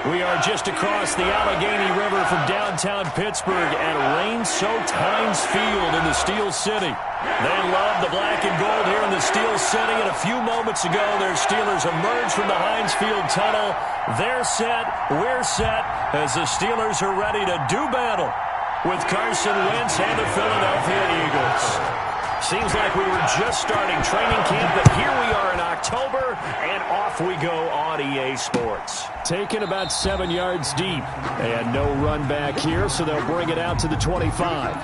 We are just across the Allegheny River from downtown Pittsburgh at rain-soaked Heinz Field in the Steel City. They love the black and gold here in the Steel City, and a few moments ago, their Steelers emerged from the Heinz Field tunnel. They're set, we're set, as the Steelers are ready to do battle with Carson Wentz and the Philadelphia Eagles. Seems like we were just starting training camp, but here we are in October, and off we go on EA Sports. Taken about 7 yards deep, and no run back here, so they'll bring it out to the 25.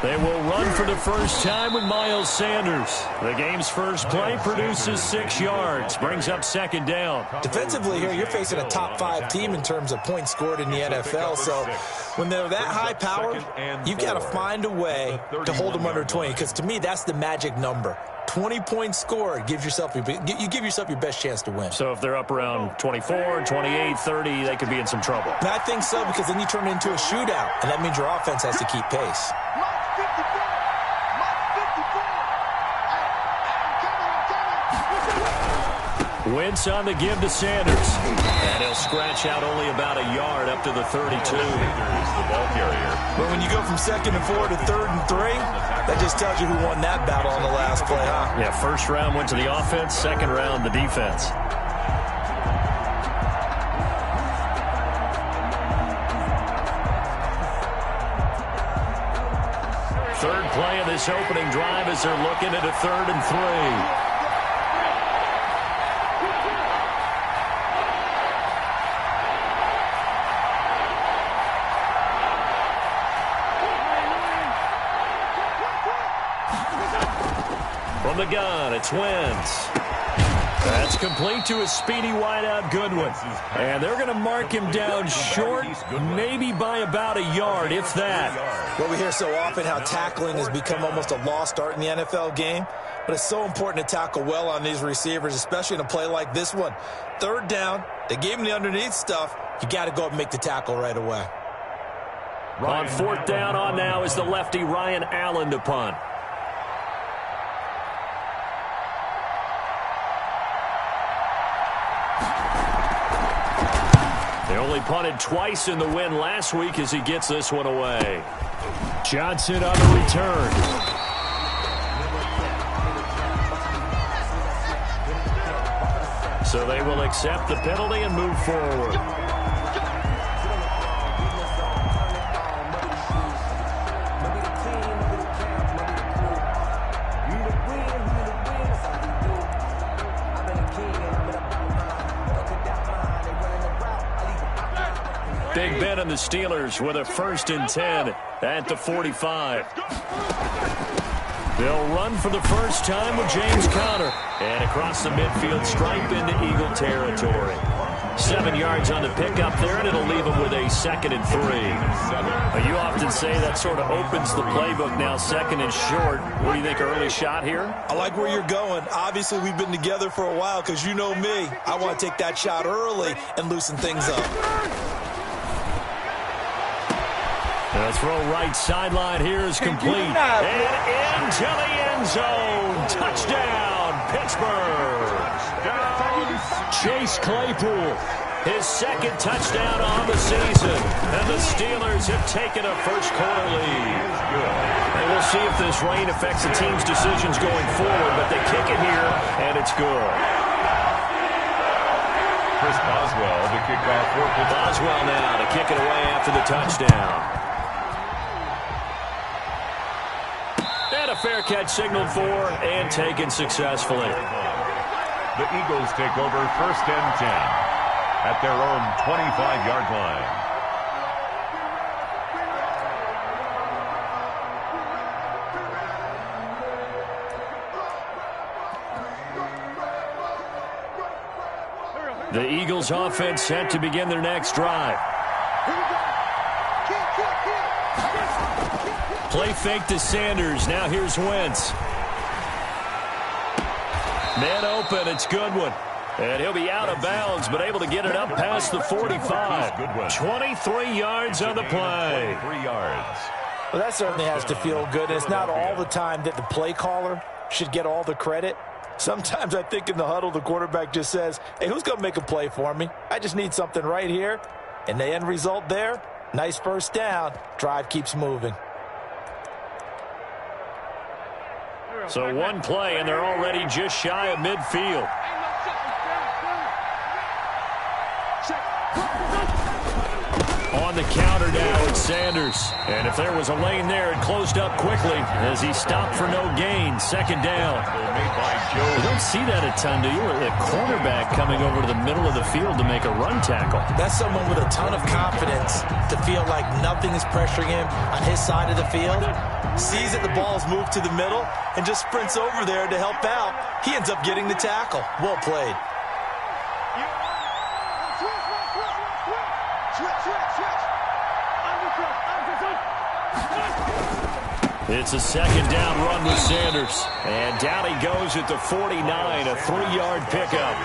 They will run for the first time with Miles Sanders. The game's first play produces 6 yards, brings up second down. Defensively here, you're facing a top 5 team in terms of points scored in the NFL. So when they're that high powered, you've got to find a way to hold them under 20. Because to me, that's the magic number. 20 points scored, you give yourself your best chance to win. So if they're up around 24, 28, 30, they could be in some trouble. And I think so, because then you turn it into a shootout, and that means your offense has to keep pace. Wentz on the give to Sanders. And he'll scratch out only about a yard up to the 32. But when you go from 2nd and 4 to 3rd and 3, that just tells you who won that battle on the last play, huh? Yeah, first round went to the offense, second round the defense. Third play of this opening drive as they're looking at a 3rd and 3. From the gun, it's Wentz. That's complete to a speedy wideout Goodwin. And they're going to mark him down short, maybe by about a yard, if that. Well, we hear so often how tackling has become almost a lost art in the NFL game. But it's so important to tackle well on these receivers, especially in a play like this one. 3rd down, they gave him the underneath stuff. You got to go up and make the tackle right away. On 4th down on now is the lefty Ryan Allen to punt. They only punted twice in the win last week as he gets this one away. Johnson on the return. So they will accept the penalty and move forward. Big Ben and the Steelers with a 1st and 10 at the 45. They'll run for the first time with James Conner. And across the midfield stripe into Eagle territory. 7 yards on the pickup there, and it'll leave them with a 2nd and 3. Now, you often say that sort of opens the playbook now, 2nd and short. What do you think, early shot here? I like where you're going. Obviously, we've been together for a while because you know me. I want to take that shot early and loosen things up. The throw right sideline here is complete. And into the end zone. Touchdown, Pittsburgh. Chase Claypool, his 2nd touchdown on the season. And the Steelers have taken a first-quarter lead. And we'll see if this rain affects the team's decisions going forward, but they kick it here, and it's good. Chris Boswell to kick off for Pittsburgh. Boswell now to kick it away after the touchdown. And a fair catch signaled for and taken successfully. The Eagles take over 1st and 10 at their own 25-yard line. The Eagles offense set to begin their next drive. Play fake to Sanders. Now here's Wentz. Man open. It's Goodwin. And he'll be out of bounds, but able to get it up past the 45. 23 yards on the play. 23 yards. Well, that certainly has to feel good. It's not all the time that the play caller should get all the credit. Sometimes I think in the huddle, the quarterback just says, hey, who's going to make a play for me? I just need something right here. And the end result there, nice first down. Drive keeps moving. So one play, and they're already just shy of midfield. On the counter now, it's Sanders. And if there was a lane there, it closed up quickly as he stopped for no gain. Second down. You don't see that a ton, do you? A cornerback coming over to the middle of the field to make a run tackle. That's someone with a ton of confidence to feel like nothing is pressuring him on his side of the field. Sees that the ball's moved to the middle and just sprints over there to help out. He ends up getting the tackle. Well played. It's a second down run with Sanders. And down he goes at the 49, a 3-yard pickup.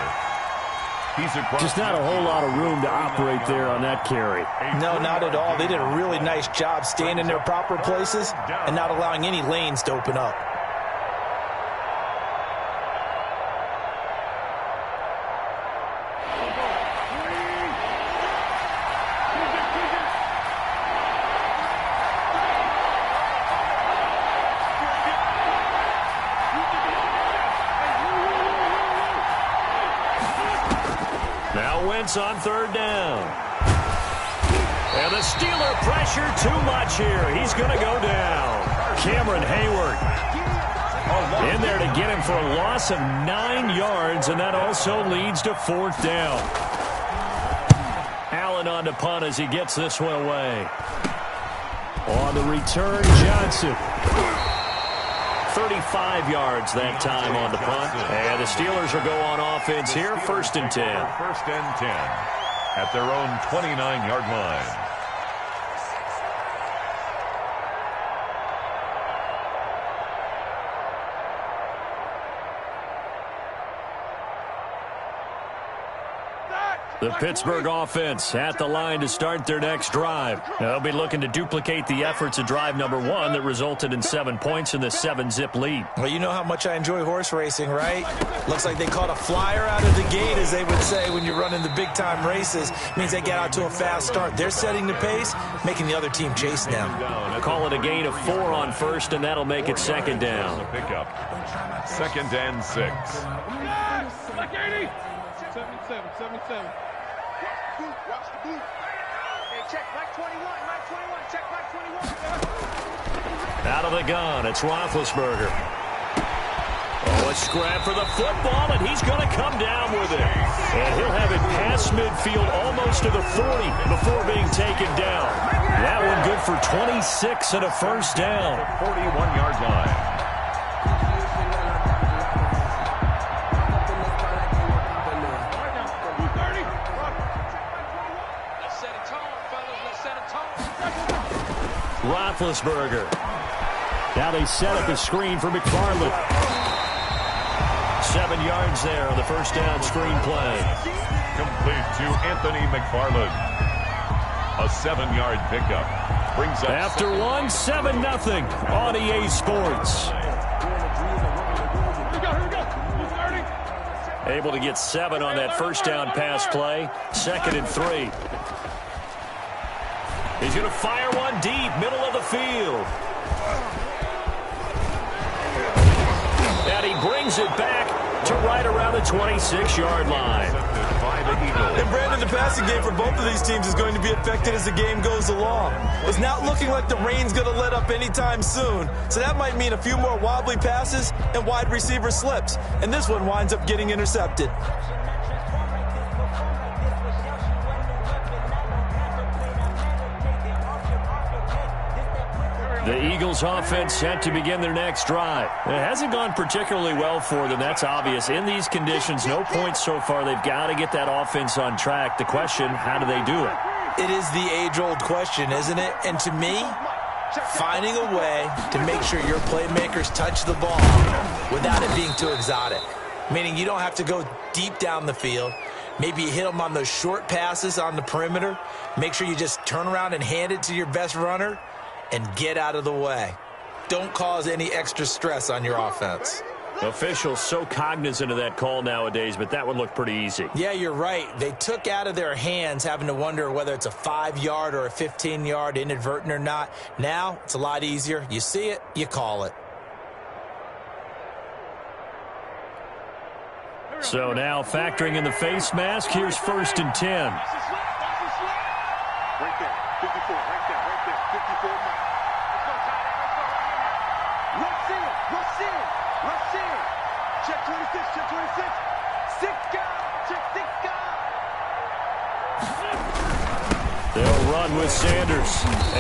Just not a whole lot of room to operate there on that carry. No, not at all. They did a really nice job staying in their proper places and not allowing any lanes to open up. On third down. And the Steeler pressure too much here. He's going to go down. Cameron Hayward in there to get him for a loss of 9 yards, and that also leads to fourth down. Allen on the punt as he gets this one away. On the return, Johnson. 35 yards that time on the punt. And the Steelers will go on offense here, first and 10. First and 10 at their own 29-yard line. The Pittsburgh offense at the line to start their next drive. They'll be looking to duplicate the efforts of drive number 1 that resulted in 7 points in the 7-zip lead. Well, you know how much I enjoy horse racing, right? Looks like they caught a flyer out of the gate, as they would say when you're running the big-time races. Means they get out to a fast start. They're setting the pace, making the other team chase now. Call it a gain of 4 on first, and that'll make it second down. Pickup. Second and 6. Black 80. 7-7. Watch the blue. Hey, check Mike 21. Check Mike 21. Out of the gun, it's Roethlisberger. Oh, a scrap for the football, and he's going to come down with it. And he'll have it past midfield, almost to the 40, before being taken down. That one good for 26 and a first down. 41-yard line. Roethlisberger. Now they set up a screen for McFarland. 7 yards there on the first down screen play. Complete to Anthony McFarland. A 7-yard pickup. Brings up after 7-0 on EA Sports. Able to get 7 on that first down pass play. Second and 3. He's going to fire one deep, middle of the field. And he brings it back to right around the 26-yard line. And Brandon, the passing game for both of these teams is going to be affected as the game goes along. It's not looking like the rain's going to let up anytime soon, so that might mean a few more wobbly passes and wide receiver slips. And this one winds up getting intercepted. The Eagles offense set to begin their next drive. It hasn't gone particularly well for them. That's obvious. In these conditions, no points so far. They've got to get that offense on track. The question, how do they do it? It is the age-old question, isn't it? And to me, finding a way to make sure your playmakers touch the ball without it being too exotic. Meaning you don't have to go deep down the field. Maybe you hit them on those short passes on the perimeter. Make sure you just turn around and hand it to your best runner and get out of the way. Don't cause any extra stress on your offense. Officials so cognizant of that call nowadays, but that one looked pretty easy. Yeah, you're right. They took out of their hands having to wonder whether it's a 5-yard or a 15-yard, inadvertent or not. Now, it's a lot easier. You see it, you call it. So now factoring in the face mask, here's 1st and 10. Right there, 54, right there, 54. Let's go, Tyler, let's go right here now. Rush in. Check 26, check 26. 6 guys, check 6 guys. They'll run with Sanders.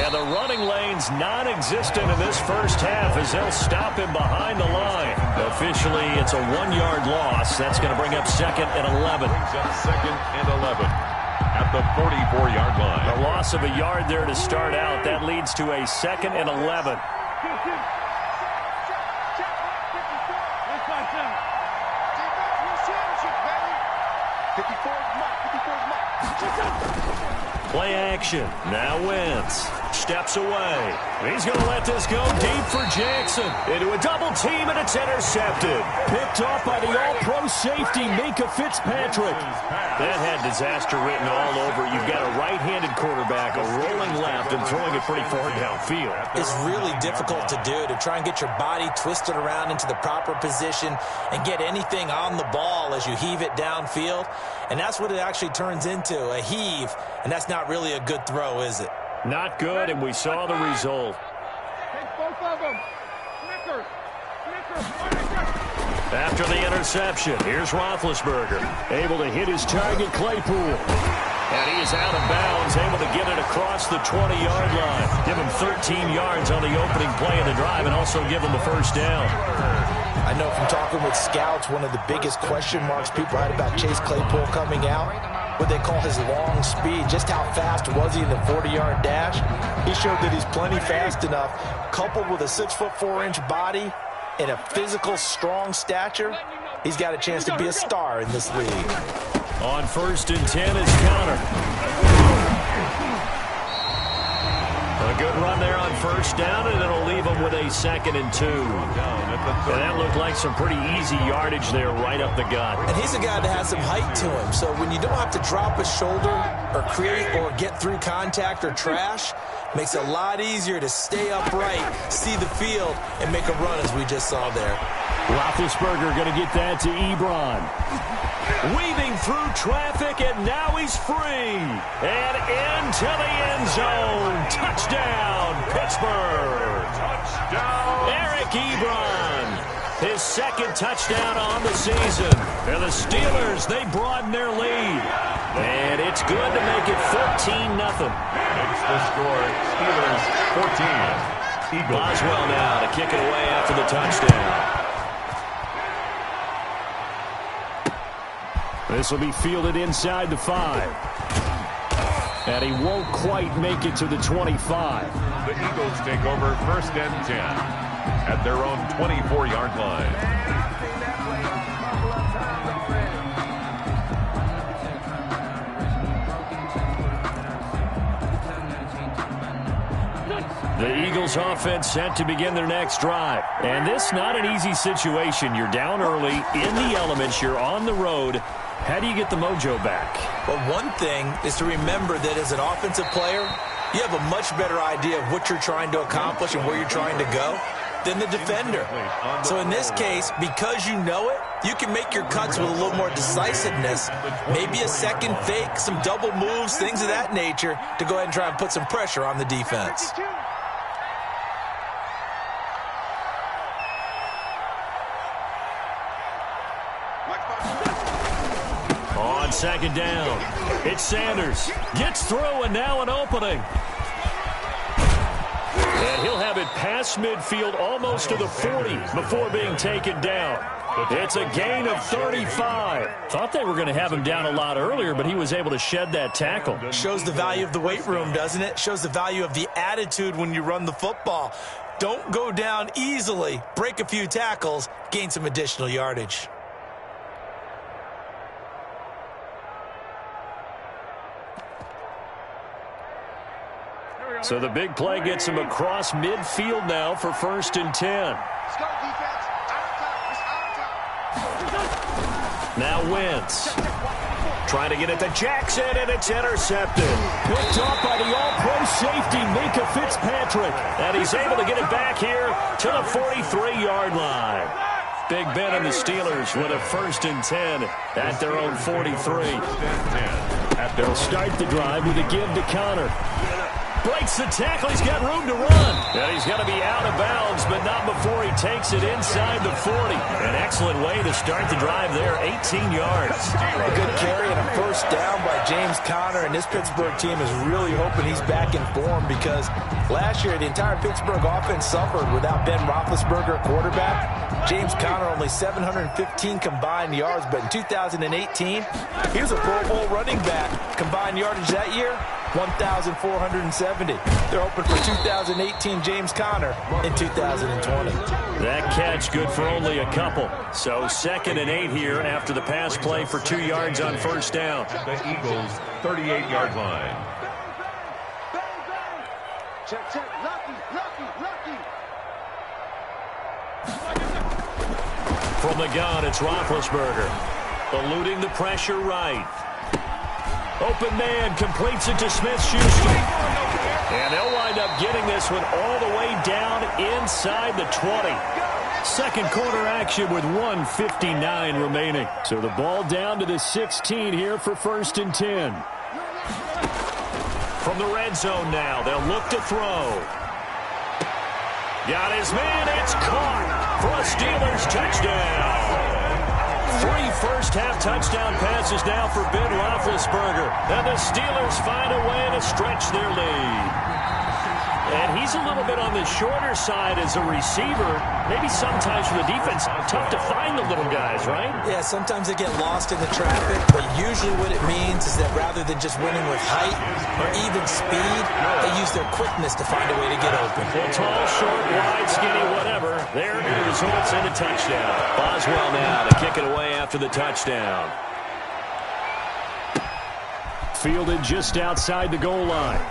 And the running lane's non-existent in this first half as they'll stop him behind the line. Officially, it's a 1-yard loss. That's going to bring up 2nd and 11. Brings up 2nd and 11 at the 44-yard line. A loss of a yard there to start out. That leads to a 2nd and 11. Play action. Now Wentz steps away. He's going to let this go deep for Jackson. Into a double team, and it's intercepted. Picked off by the all-pro safety, Minka Fitzpatrick. That had disaster written all over it. You've got a right-handed quarterback, a rolling left, and throwing it pretty far downfield. It's really difficult to do, to try and get your body twisted around into the proper position and get anything on the ball as you heave it downfield. And that's what it actually turns into, a heave. And that's not really a good throw, is it? Not good, and we saw the result. Take both of them. Snickers. After the interception, here's Roethlisberger, able to hit his target, Claypool. And he is out of bounds, able to get it across the 20-yard line. Give him 13 yards on the opening play of the drive and also give him the first down. I know from talking with scouts, one of the biggest question marks people had about Chase Claypool coming out, what they call his long speed. Just how fast was he in the 40-yard dash? He showed that he's plenty fast enough, coupled with a 6'4" body and a physical, strong stature. He's got a chance to be a star in this league. On 1st and 10 is Connor. A good run there on 1st down, and it'll leave him with a 2nd and 2. And that looked like some pretty easy yardage there right up the gut. And he's a guy that has some height to him, so when you don't have to drop a shoulder or create or get through contact or trash, makes it a lot easier to stay upright, see the field, and make a run as we just saw there. Roethlisberger going to get that to Ebron. Weaving through traffic, and now he's free. And into the end zone. Touchdown, Pittsburgh. Touchdown. Eric Ebron. His 2nd touchdown on the season. And the Steelers, they broaden their lead. And it's good to make it 14-0. Makes the score Steelers 14. Eagles. Boswell now to kick it away after the touchdown. This will be fielded inside the 5. And he won't quite make it to the 25. The Eagles take over 1st and 10 at their own 24-yard line. The Eagles offense set to begin their next drive. And this not an easy situation. You're down early, in the elements, you're on the road. How do you get the mojo back? Well, one thing is to remember that as an offensive player, you have a much better idea of what you're trying to accomplish and where you're trying to go than the defender. So in this case, because you know it, you can make your cuts with a little more decisiveness, maybe a second fake, some double moves, things of that nature, to go ahead and try and put some pressure on the defense. On 2nd down, it's Sanders. Gets through, and now an opening. And he'll have it past midfield almost to the 40 before being taken down. It's a gain of 35. Thought they were going to have him down a lot earlier, but he was able to shed that tackle. Shows the value of the weight room, doesn't it? Shows the value of the attitude when you run the football. Don't go down easily. Break a few tackles, gain some additional yardage. So the big play gets him across midfield now for 1st and 10. Now Wentz. Trying to get it to Jackson, and it's intercepted. Picked off by the all-pro safety, Minka Fitzpatrick. And he's able to get it back here to the 43-yard line. Big Ben and the Steelers with a 1st and 10 at their own 43. They'll start the drive with a give to Connor. Breaks the tackle. He's got room to run. And he's going to be out of bounds, but not before he takes it inside the 40. An excellent way to start the drive there, 18 yards. A good carry and a 1st down by James Conner, and this Pittsburgh team is really hoping he's back in form because last year the entire Pittsburgh offense suffered without Ben Roethlisberger, quarterback. James Conner only 715 combined yards, but in 2018, he was a Pro Bowl running back. Combined yardage that year, 1,470. They're hoping for 2018 James Conner in 2020. That catch good for only a couple. So 2nd and 8 here after the pass play for 2 yards on 1st down. The Eagles' 38-yard line. Check, check. Lucky. From the gun, it's Roethlisberger. Eluding the pressure right. Open man completes it to Smith-Schuster. And they'll wind up getting this one all the way down inside the 20. Second quarter action with 1:59 remaining. So the ball down to the 16 here for 1st and 10. From the red zone now, they'll look to throw. Got his man, it's caught for a Steelers touchdown. 3 first-half touchdown passes now for Ben Roethlisberger. And the Steelers find a way to stretch their lead. And he's a little bit on the shorter side as a receiver. Maybe sometimes for the defense, tough to find the little guys, right? Yeah, sometimes they get lost in the traffic, but usually what it means is that rather than just winning with height or even speed, they use their quickness to find a way to get open. Well, tall, short, wide, skinny, whatever. There it results in a touchdown. Boswell now to kick it away after the touchdown. Fielded just outside the goal line.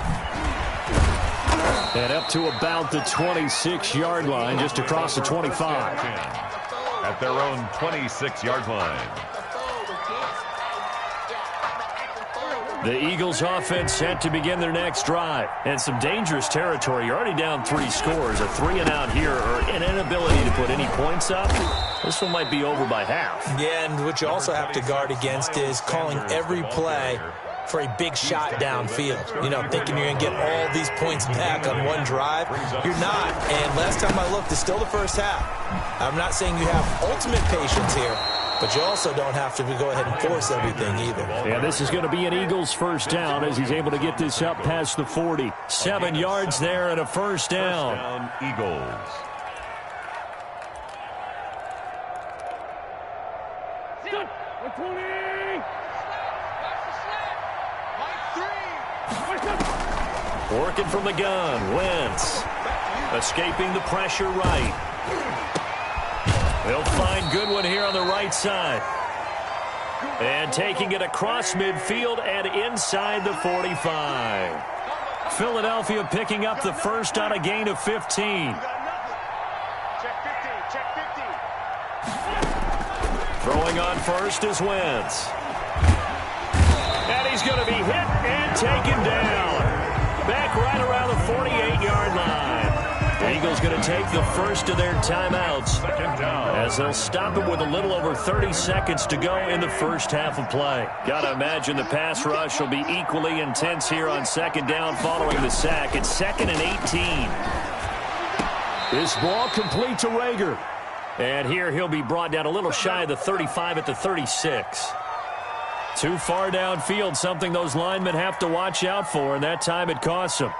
And up to about the 26-yard line, just across the 25. At their own 26-yard line. The Eagles offense set to begin their next drive. And some dangerous territory. You're already down 3 scores. A 3-and-out here or an inability to put any points up. This one might be over by half. Yeah, and what you also have to guard against is calling every play for a big shot downfield. You know, thinking you're going to get all these points back on one drive. You're not. And last time I looked, it's still the first half. I'm not saying you have ultimate patience here, but you also don't have to go ahead and force everything either. Yeah, this is going to be an Eagles 1st down as he's able to get this up past the 40. 7 yards there and a 1st down. Eagles. Working from the gun, Wentz. Escaping the pressure right. They'll find Goodwin here on the right side. And taking it across midfield and inside the 45. Philadelphia picking up the 1st on a gain of 15. Throwing on 1st is Wentz. And he's going to be hit and taken down. Back right around the 48-yard line. The Eagles going to take the 1st of their timeouts as they'll stop it with a little over 30 seconds to go in the 1st half of play. Got to imagine the pass rush will be equally intense here on 2nd down following the sack. It's 2nd and 18. This ball complete to Rager. And here he'll be brought down a little shy of the 35 at the 36. Too far downfield, something those linemen have to watch out for, and that time it costs them.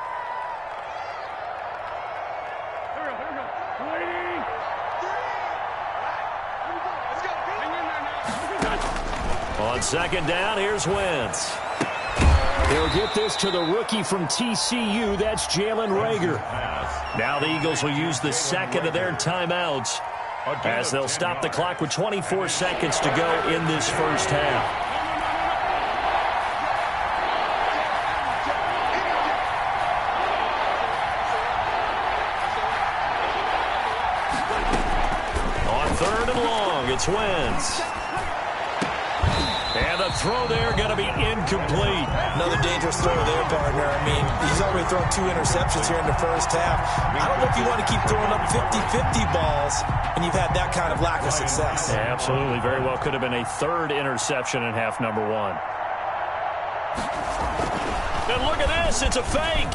On second down, here's Wentz. He'll get this to the rookie from TCU. That's Jalen Reagor. Now the Eagles will use the second of their timeouts as they'll stop the clock with 24 seconds to go in this first half. On third and long, it's Wentz. And the throw there going to be incomplete. Another dangerous throw there, partner. I mean, he's already thrown 2 interceptions here in the first half. I don't know if you want to keep throwing up 50-50 balls and you've had that kind of lack of success. Yeah, absolutely. Very well could have been a third interception in half number 1. And look at this. It's a fake.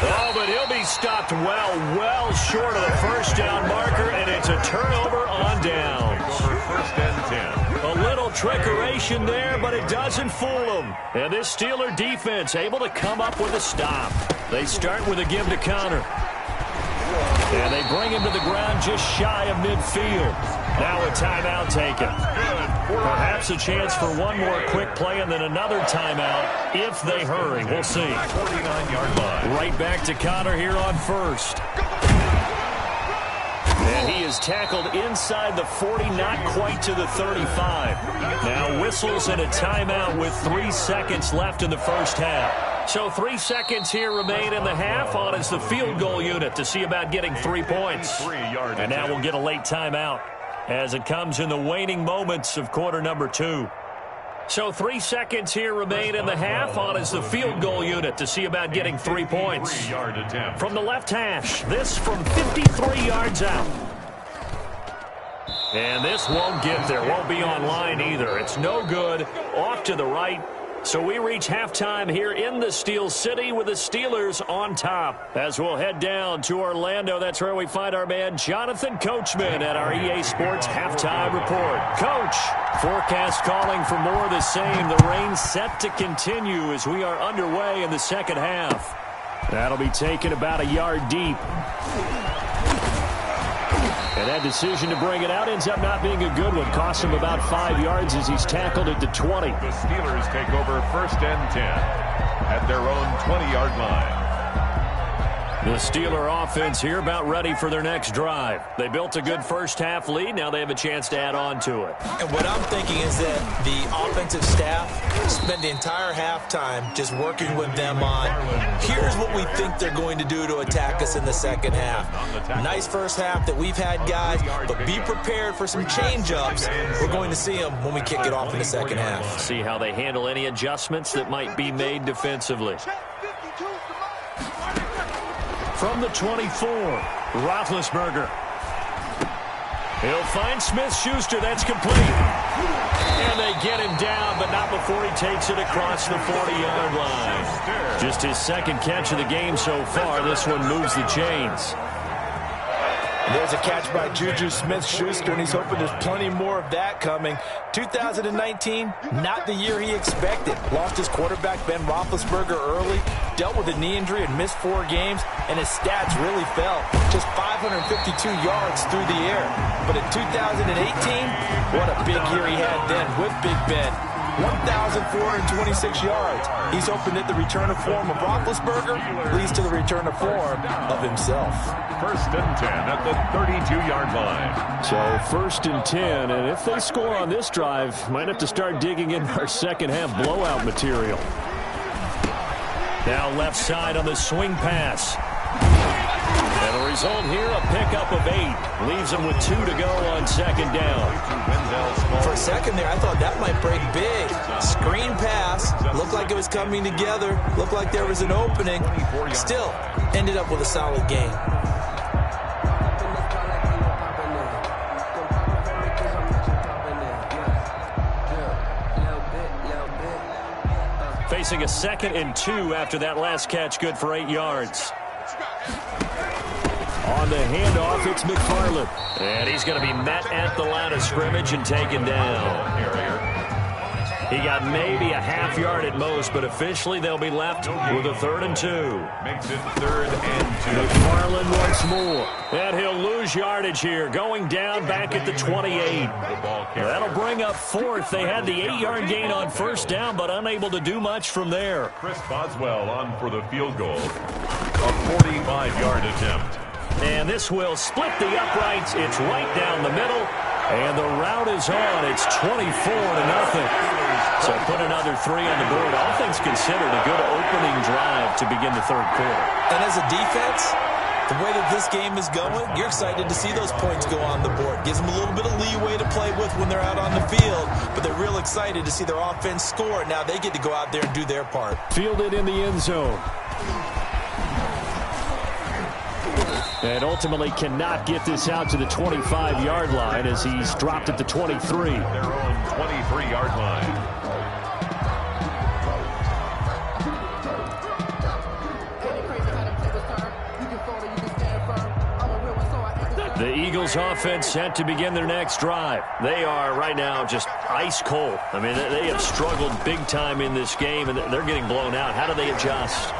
Oh, but he'll be stopped well short of the first down marker, and it's a turnover on downs. First and 10. A little trickeration there, but it doesn't fool them. And this Steeler defense able to come up with a stop. They start with a give to Connor. And they bring him to the ground just shy of midfield. Now a timeout taken. Perhaps a chance for one more quick play and then another timeout if they hurry. We'll see. 49-yard line. Right back to Connor here on first. And he is tackled inside the 40, not quite to the 35. Now whistles and a timeout with 3 seconds left in the first half. So 3 seconds here remain in the half. On is the field goal unit to see about getting 3 points. And now we'll get a late timeout as it comes in the waning moments of quarter number 2. So 3 seconds here remain in the half. On is the field goal unit to see about getting 3 points. From the left hash, this from 53 yards out. And this won't get there. Won't be online either. It's no good. Off to the right. So we reach halftime here in the Steel City with the Steelers on top. As we'll head down to Orlando, that's where we find our man Jonathan Coachman at our EA Sports Halftime Report. Coach, forecast calling for more of the same. The rain set to continue as we are underway in the second half. That'll be taken about a yard deep. And that decision to bring it out ends up not being a good one. Costs him about 5 yards as he's tackled at the 20. The Steelers take over first and 10 at their own 20-yard line. The Steeler offense here about ready for their next drive. They built a good first half lead. Now they have a chance to add on to it. And what I'm thinking is that the offensive staff spent the entire halftime just working with them on, here's what we think they're going to do to attack us in the second half. Nice first half that we've had, guys, but be prepared for some change-ups. We're going to see them when we kick it off in the second half. See how they handle any adjustments that might be made defensively. From the 24, Roethlisberger. He'll find Smith-Schuster. That's complete. And they get him down, but not before he takes it across the 40-yard line. Just his second catch of the game so far. This one moves the chains. And there's a catch by Juju Smith-Schuster, and he's hoping there's plenty more of that coming. 2019, not the year he expected. Lost his quarterback, Ben Roethlisberger, early. Dealt with a knee injury and missed 4 games, and his stats really fell. Just 552 yards through the air. But in 2018, what a big year he had then with Big Ben. 1,426 yards. He's hoping that the return of form of Roethlisberger leads to the return of form of himself. First and 10 at the 32-yard line. So first and 10, and if they score on this drive, might have to start digging in our second half blowout material. Now left side on the swing pass. And the result here, a pickup of 8. Leaves him with 2 to go on second down. For a second there, I thought that might break big. Screen pass. Looked like it was coming together. Looked like there was an opening. Still, ended up with a solid game. Facing a 2nd and 2 after that last catch, good for 8 yards. On the handoff, it's McFarland. And he's going to be met at the line of scrimmage and taken down. He got maybe a half yard at most, but officially they'll be left with a 3rd and 2. Makes it 3rd and 2. McFarland once more. And he'll lose yardage here, going down back at the 28. That'll bring up 4th. They had the 8-yard gain on 1st down, but unable to do much from there. Chris Boswell on for the field goal. A 45-yard attempt. And this will split the uprights. It's right down the middle. And the route is on. It's 24-0. So put another 3 on the board. All things considered, a good opening drive to begin the 3rd quarter. And as a defense, the way that this game is going, you're excited to see those points go on the board. Gives them a little bit of leeway to play with when they're out on the field, but they're real excited to see their offense score. Now they get to go out there and do their part. Fielded in the end zone. And ultimately cannot get this out to the 25-yard line as he's dropped at the 23. Their own 23-yard line. The Eagles offense set to begin their next drive. They are right now just ice cold. I mean, they have struggled big time in this game, and they're getting blown out. How do they adjust?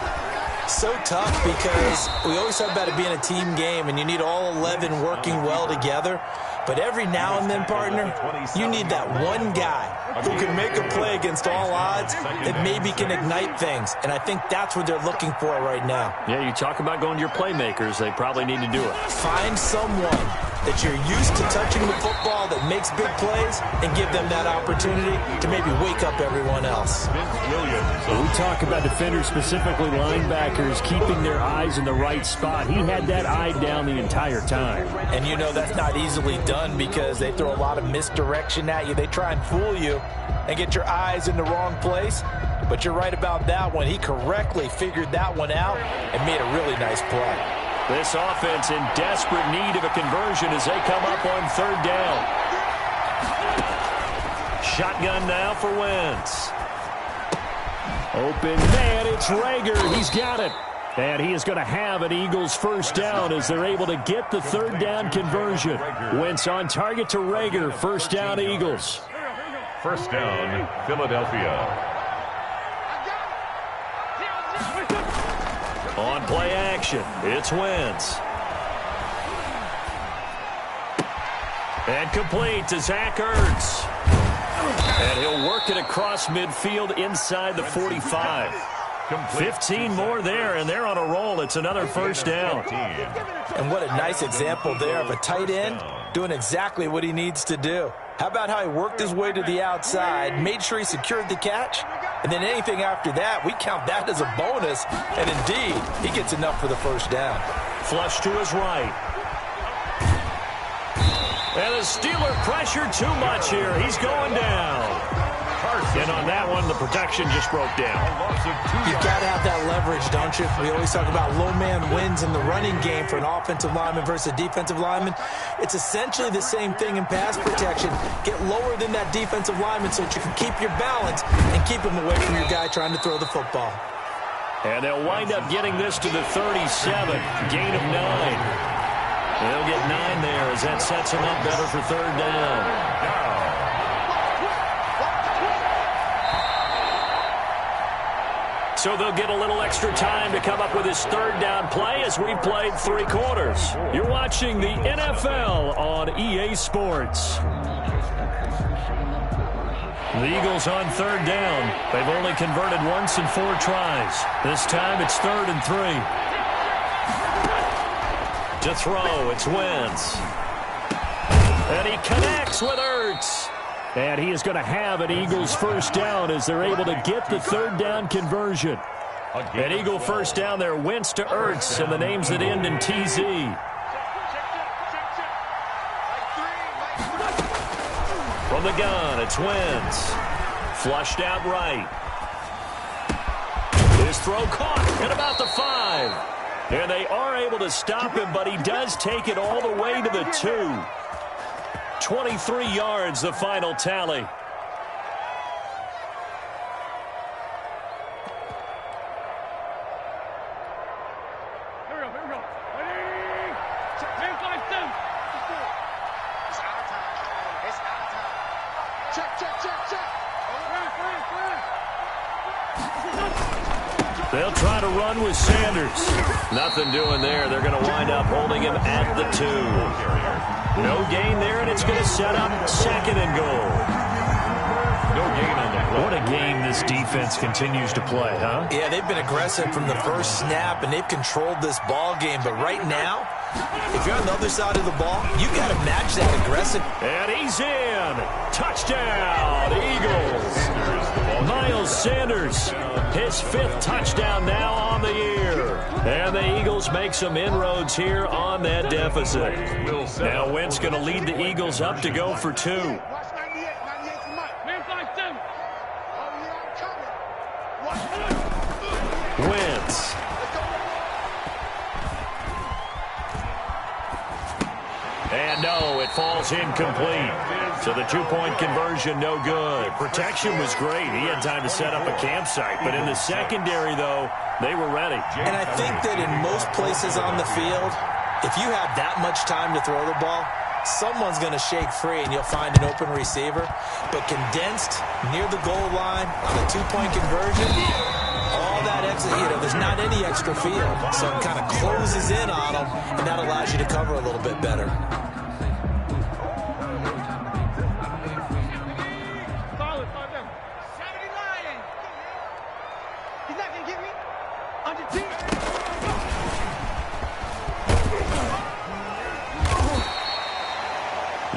So tough because we always talk about it being a team game and you need all 11 working well together. But every now and then, partner, you need that one guy who can make a play against all odds that maybe can ignite things. And I think that's what they're looking for right now. Yeah, you talk about going to your playmakers. They probably need to do it. Find someone that you're used to touching the football that makes big plays and give them that opportunity to maybe wake up everyone else. So we talk about defenders, specifically linebackers, keeping their eyes in the right spot. He had that eye down the entire time. And you know that's not easily done because they throw a lot of misdirection at you. They try and fool you and get your eyes in the wrong place. But you're right about that one. He correctly figured that one out and made a really nice play. This offense in desperate need of a conversion as they come up on 3rd down. Shotgun now for Wentz. Open man, it's Rager. He's got it. And he is going to have an Eagles 1st down as they're able to get the 3rd down conversion. Wentz on target to Rager. 1st down, Eagles. 1st down, Philadelphia. On play action, it's Wentz. And complete to Zach Ertz. And he'll work it across midfield inside the 45. 15 more there, and they're on a roll. It's another 1st down. And what a nice example there of a tight end doing exactly what he needs to do. How about how he worked his way to the outside, made sure he secured the catch, and then anything after that, we count that as a bonus. And indeed, he gets enough for the 1st down. Flush to his right. And the Steeler pressure too much here. He's going down. And on that one, the protection just broke down. You've got to have that leverage, don't you? We always talk about low man wins in the running game for an offensive lineman versus a defensive lineman. It's essentially the same thing in pass protection. Get lower than that defensive lineman so that you can keep your balance and keep him away from your guy trying to throw the football. And they'll wind up getting this to the 37. Gain of 9. They'll get 9 there as that sets him up better for 3rd down. So they'll get a little extra time to come up with his 3rd down play as we've played 3 quarters. You're watching the NFL on EA Sports. The Eagles on 3rd down. They've only converted once in 4 tries. This time it's 3rd and 3. To throw, it's Wentz. And he connects with Ertz. And he is going to have an Eagles 1st down as they're able to get the 3rd down conversion. An Eagle 1st down there, Wentz to Ertz, and the names that end in TZ. From the gun, it's Wentz. Flushed out right. His throw caught at about the 5. And they are able to stop him, but he does take it all the way to the 2. 23 yards, the final tally. Here we go. Ready? Check. 10, 5, 2. It's our time. It's our time. Check. They'll try to run with Sanders. Nothing doing there. They're going to wind up holding him at the 2. No gain there, and it's going to set up 2nd and goal. No gain on the play. What a game this defense continues to play, huh? Yeah, they've been aggressive from the first snap, and they've controlled this ball game. But right now, if you're on the other side of the ball, you got to match that aggressive. And he's in. Touchdown, Eagles. Miles Sanders, his 5th touchdown now on the year. And the Eagles make some inroads here on that deficit. Now Wentz going to lead the Eagles up to go for 2. Wentz. And no, it falls incomplete. So the 2-point conversion, no good. Protection was great. He had time to set up a campsite. But in the secondary, though, they were ready. And I think that in most places on the field, if you have that much time to throw the ball, someone's going to shake free and you'll find an open receiver. But condensed near the goal line on a 2-point conversion, all that extra, there's not any extra field. So it kind of closes in on them, and that allows you to cover a little bit better.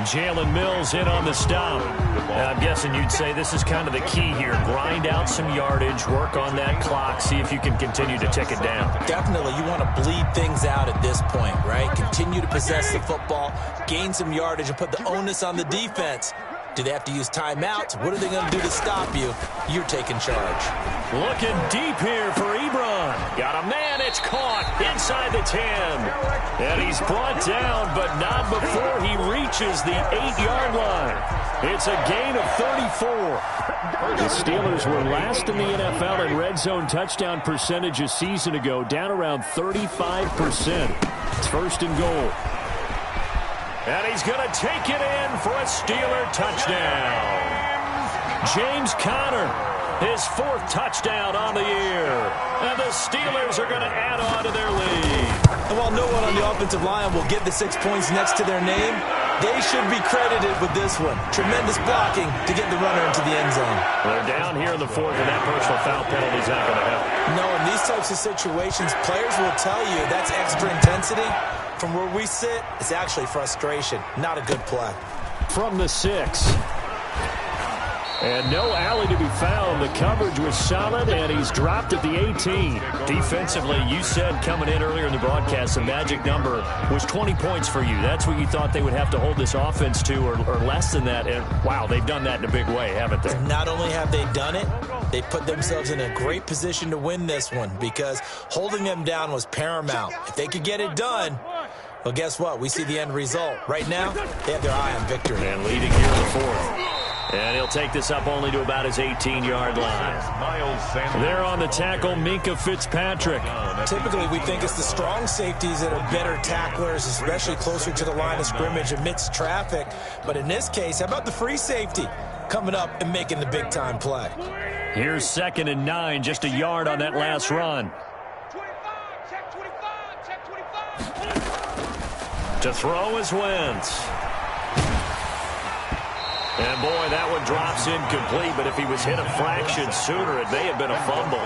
Jalen Mills in on the stop. I'm guessing you'd say this is kind of the key here. Grind out some yardage, work on that clock, see if you can continue to tick it down. Definitely, you want to bleed things out at this point, right? Continue to possess the football, gain some yardage, and put the onus on the defense. Do they have to use timeouts? What are they going to do to stop you? You're taking charge. Looking deep here for Ebron. Got a man, it's caught inside the 10. And he's brought down, but not before he reaches the 8-yard line. It's a gain of 34. The Steelers were last in the NFL in red zone touchdown percentage a season ago, down around 35%. It's 1st and goal. And he's going to take it in for a Steeler touchdown. James Conner, his 4th touchdown on the year. And the Steelers are going to add on to their lead. And while no one on the offensive line will get the 6 points next to their name, they should be credited with this one. Tremendous blocking to get the runner into the end zone. They're down here in the 4th, and that personal foul penalty is not going to help. No, in these types of situations, players will tell you that's extra intensity. From where we sit, it's actually frustration. Not a good play. From the 6. And no alley to be found. The coverage was solid, and he's dropped at the 18. Defensively, you said coming in earlier in the broadcast, the magic number was 20 points for you. That's what you thought they would have to hold this offense to, or less than that. And, wow, they've done that in a big way, haven't they? Not only have they done it, they put themselves in a great position to win this one because holding them down was paramount. If they could get it done, well, guess what? We see the end result. Right now, they have their eye on victory. And leading here in the 4th. And he'll take this up only to about his 18-yard line. There on the tackle, Minkah Fitzpatrick. Typically, we think it's the strong safeties that are better tacklers, especially closer to the line of scrimmage amidst traffic. But in this case, how about the free safety coming up and making the big-time play? Here's 2nd and 9, just a yard on that last run. To throw is Wentz. And, boy, that one drops incomplete, but if he was hit a fraction sooner, it may have been a fumble.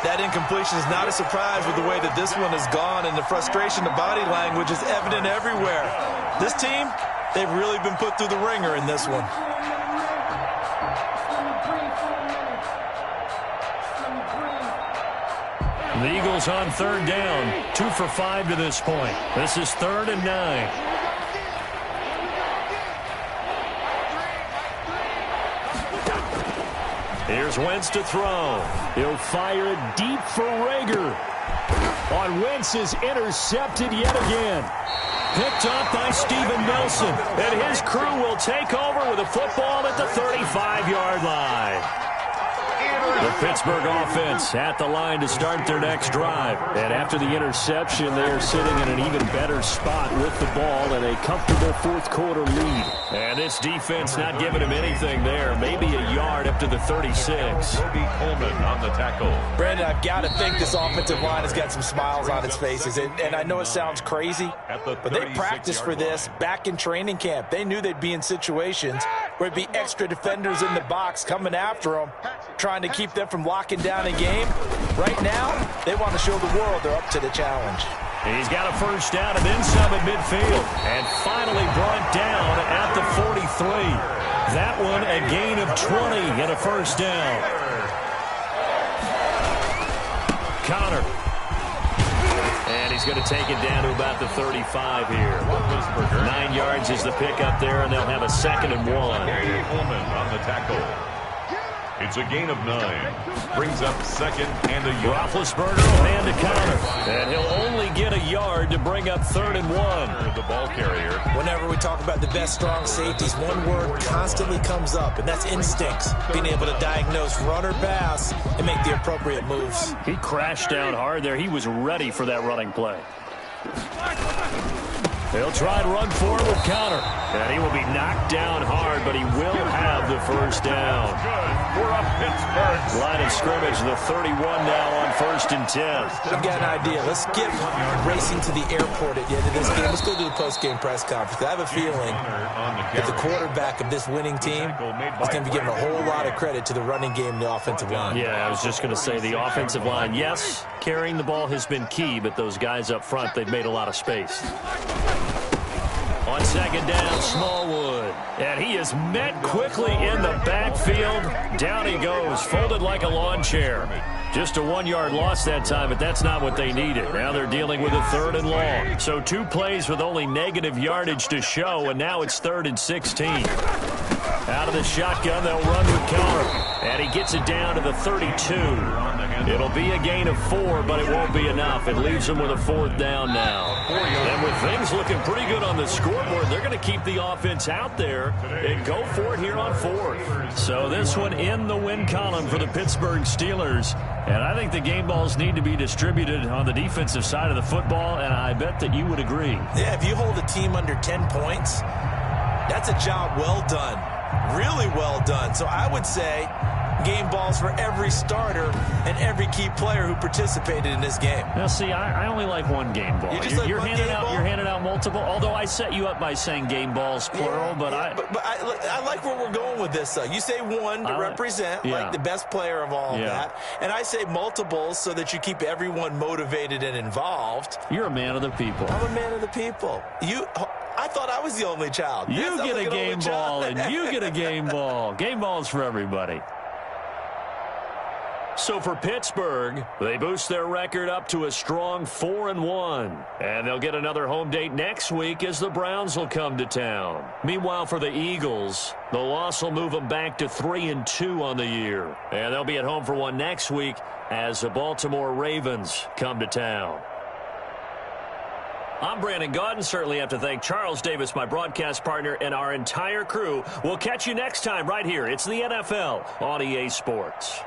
That incompletion is not a surprise with the way that this one has gone, and the frustration, the body language is evident everywhere. This team, they've really been put through the ringer in this one. The Eagles on 3rd down, 2 for 5 to this point. This is 3rd and 9. Here's Wentz to throw. He'll fire it deep for Rager. On Wentz is intercepted yet again. Picked up by Steven Nelson. And his crew will take over with a football at the 35-yard line. The Pittsburgh offense at the line to start their next drive. And after the interception, they are sitting in an even better spot with the ball and a comfortable fourth-quarter lead. And this defense not giving him anything there. Maybe a yard up to the 36. Kobe Coleman on the tackle. Brandon, I've got to think this offensive line has got some smiles on its faces. And I know it sounds crazy, but they practiced for this back in training camp. They knew they'd be in situations where it'd be extra defenders in the box coming after them, trying to keep them from locking down a game. Right now, they want to show the world they're up to the challenge. He's got a first down and then some at midfield. And finally brought down at the 43. That one a gain of 20 and a first down. Connor. And he's going to take it down to about the 35 here. 9 yards is the pickup there, and they'll have a 2nd and 1. Coleman on the tackle. It's a gain of 9. Brings up 2nd and a yard. Roethlisberger will hand to Connor. And he'll only get a yard to bring up 3rd and 1. The ball carrier. Whenever we talk about the best strong safeties, one word constantly comes up, and that's instincts. Being able to diagnose run or pass and make the appropriate moves. He crashed down hard there. He was ready for that running play. They'll try and run forward with Connor. And he will be knocked down hard, but he will have the first down. Good for a Pittsburgh. Line of scrimmage, the 31 now on 1st and 10. I've got an idea. Let's get racing to the airport at the end of this game. Let's go to the post-game press conference. I have a feeling that the quarterback of this winning team is going to be giving a whole lot of credit to the running game and the offensive line. Yeah, I was just going to say the offensive line, yes, carrying the ball has been key, but those guys up front, they've made a lot of space. On 2nd down, Smallwood. And he is met quickly in the backfield. Down he goes, folded like a lawn chair. Just a 1-yard loss that time, but that's not what they needed. Now they're dealing with a 3rd and long. So 2 plays with only negative yardage to show, and now it's 3rd and 16. Out of the shotgun, they'll run with Connor. And he gets it down to the 32. It'll be a gain of 4, but it won't be enough. It leaves them with a 4th down now. And with things looking pretty good on the scoreboard, they're going to keep the offense out there and go for it here on 4th. So this one in the win column for the Pittsburgh Steelers. And I think the game balls need to be distributed on the defensive side of the football, and I bet that you would agree. Yeah, if you hold a team under 10 points, that's a job well done. Really well done. So I would say game balls for every starter and every key player who participated in this game. Now, see, I only like one game ball. You're handing out multiple, although I set you up by saying game balls, plural, but I like where we're going with this, though. You say one to represent, like the best player of all of that, and I say multiples so that you keep everyone motivated and involved. You're a man of the people. I'm a man of the people. I thought I was the only child. You get a game ball, and you get a game ball. Game balls for everybody. So for Pittsburgh, they boost their record up to a strong 4-1. And they'll get another home date next week as the Browns will come to town. Meanwhile, for the Eagles, the loss will move them back to 3-2 on the year. And they'll be at home for one next week as the Baltimore Ravens come to town. I'm Brandon Gaudin. Certainly have to thank Charles Davis, my broadcast partner, and our entire crew. We'll catch you next time right here. It's the NFL on EA Sports.